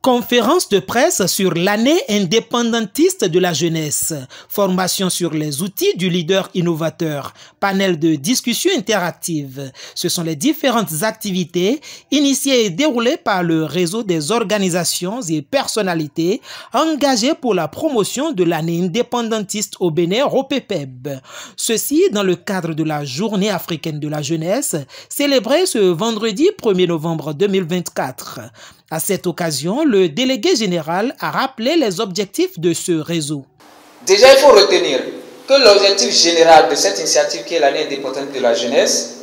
Conférence de presse sur l'année indépendantiste de la jeunesse, formation sur les outils du leader innovateur, panel de discussion interactive. Ce sont les différentes activités initiées et déroulées par le réseau des organisations et personnalités engagées pour la promotion de l'année indépendantiste au Bénin, ROPEPEB. Ceci dans le cadre de la Journée africaine de la jeunesse, célébrée ce vendredi 1er novembre 2024. À cette occasion, le délégué général a rappelé les objectifs de ce réseau. Déjà, il faut retenir que l'objectif général de cette initiative qui est l'année indépendante de la jeunesse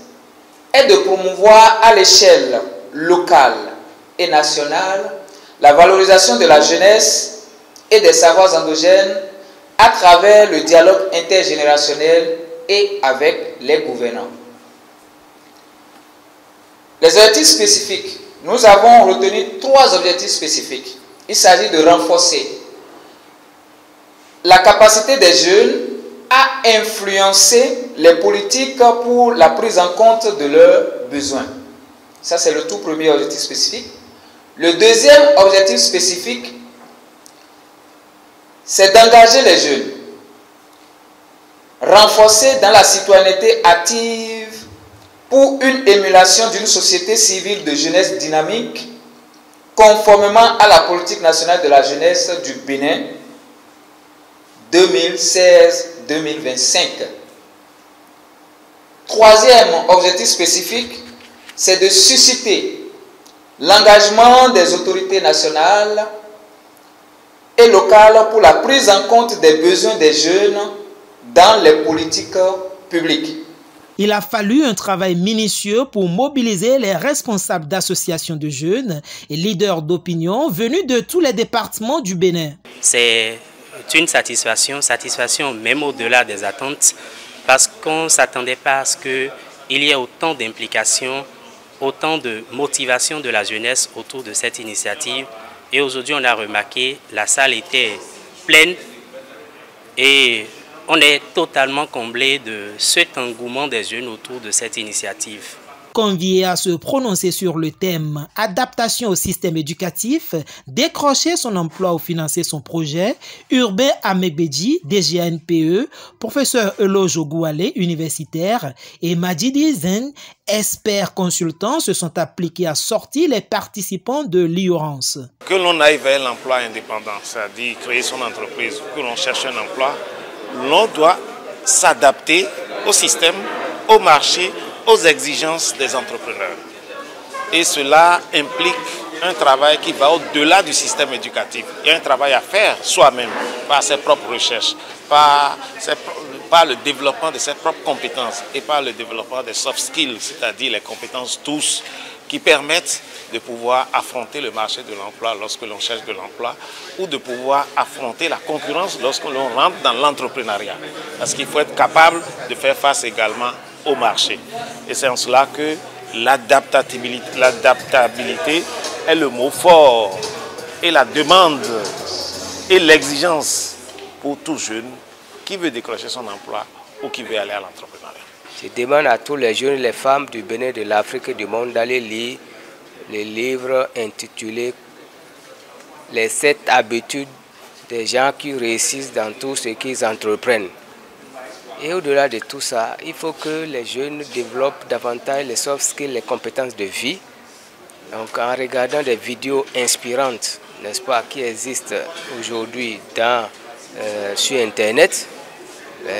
est de promouvoir à l'échelle locale et nationale la valorisation de la jeunesse et des savoirs endogènes à travers le dialogue intergénérationnel et avec les gouvernants. Les objectifs spécifiques. Nous avons retenu 3 objectifs spécifiques. Il s'agit de renforcer la capacité des jeunes à influencer les politiques pour la prise en compte de leurs besoins. Ça, c'est le tout premier objectif spécifique. Le deuxième objectif spécifique, c'est d'engager les jeunes, renforcer dans la citoyenneté active pour une émulation d'une société civile de jeunesse dynamique, conformément à la politique nationale de la jeunesse du Bénin 2016-2025. Troisième objectif spécifique, c'est de susciter l'engagement des autorités nationales et locales pour la prise en compte des besoins des jeunes dans les politiques publiques. Il a fallu un travail minutieux pour mobiliser les responsables d'associations de jeunes et leaders d'opinion venus de tous les départements du Bénin. C'est une satisfaction même au-delà des attentes, parce qu'on ne s'attendait pas à ce qu'il y ait autant d'implications, autant de motivation de la jeunesse autour de cette initiative. Et aujourd'hui, on a remarqué, la salle était pleine et on est totalement comblé de cet engouement des jeunes autour de cette initiative. Convié à se prononcer sur le thème « Adaptation au système éducatif, décrocher son emploi ou financer son projet », Urbain Amegbeji, DGNPE, professeur Eloge Ogoualé, universitaire, et Majidi Zen, expert consultant, se sont appliqués à sortir les participants de l'ignorance. Que l'on aille vers l'emploi indépendant, c'est-à-dire créer son entreprise, que l'on cherche un emploi, l'on doit s'adapter au système, au marché, aux exigences des entrepreneurs. Et cela implique un travail qui va au-delà du système éducatif. Il y a un travail à faire soi-même, par ses propres recherches, par le développement de ses propres compétences et par le développement des soft skills, c'est-à-dire les compétences douces qui permettent de pouvoir affronter le marché de l'emploi lorsque l'on cherche de l'emploi ou de pouvoir affronter la concurrence lorsque l'on rentre dans l'entrepreneuriat. Parce qu'il faut être capable de faire face également au marché. Et c'est en cela que l'adaptabilité est le mot fort et la demande et l'exigence pour tout jeune qui veut décrocher son emploi ou qui veut aller à l'entrepreneuriat. Je demande à tous les jeunes et les femmes du Bénin, de l'Afrique et du monde d'aller lire les livres intitulés « Les 7 habitudes des gens qui réussissent dans tout ce qu'ils entreprennent ». Et au-delà de tout ça, il faut que les jeunes développent davantage les soft skills, les compétences de vie. Donc en regardant des vidéos inspirantes, n'est-ce pas, qui existent aujourd'hui sur Internet,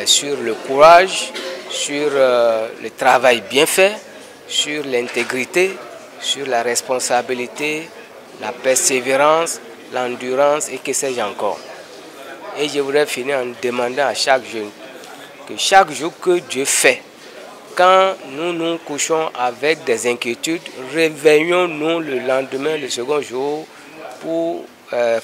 sur le courage, sur le travail bien fait, sur l'intégrité, sur la responsabilité, la persévérance, l'endurance et que sais-je encore. Et je voudrais finir en demandant à chaque jeune que chaque jour que Dieu fait, quand nous nous couchons avec des inquiétudes, réveillons-nous le lendemain, le second jour, pour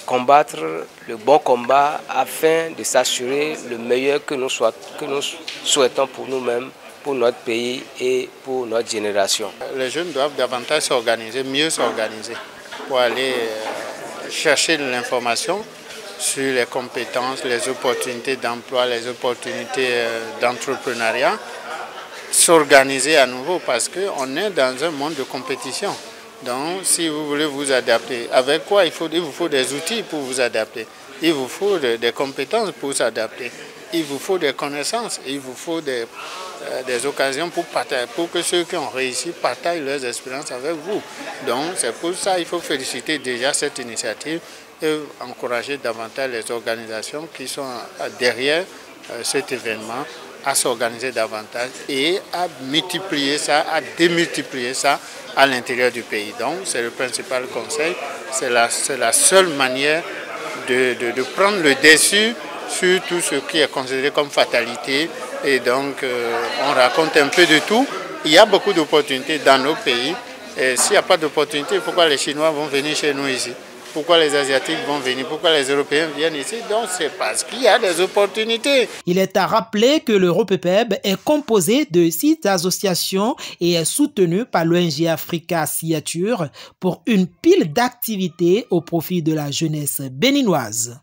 combattre le bon combat afin de s'assurer le meilleur que nous souhaitons pour nous-mêmes, pour notre pays et pour notre génération. Les jeunes doivent davantage s'organiser, mieux s'organiser pour aller chercher de l'information sur les compétences, les opportunités d'emploi, les opportunités d'entrepreneuriat, s'organiser à nouveau parce qu'on est dans un monde de compétition. Donc, si vous voulez vous adapter, avec quoi il vous faut des outils pour vous adapter. Il vous faut des compétences pour s'adapter. Il vous faut des connaissances. Il vous faut des occasions pour que ceux qui ont réussi partagent leurs expériences avec vous. Donc, c'est pour ça qu'il faut féliciter déjà cette initiative et encourager davantage les organisations qui sont derrière cet événement à s'organiser davantage et à multiplier ça, à démultiplier ça à l'intérieur du pays. Donc, c'est le principal conseil. C'est la seule manière de prendre le dessus sur tout ce qui est considéré comme fatalité. Et donc, on raconte un peu de tout. Il y a beaucoup d'opportunités dans nos pays. Et s'il n'y a pas d'opportunités, pourquoi les Chinois vont venir chez nous ici? Pourquoi les Asiatiques vont venir? Pourquoi les Européens viennent ici? Donc, c'est parce qu'il y a des opportunités. Il est à rappeler que l'Europepeb est composé de 6 associations et est soutenu par l'ONG Africa Signature pour une pile d'activités au profit de la jeunesse béninoise.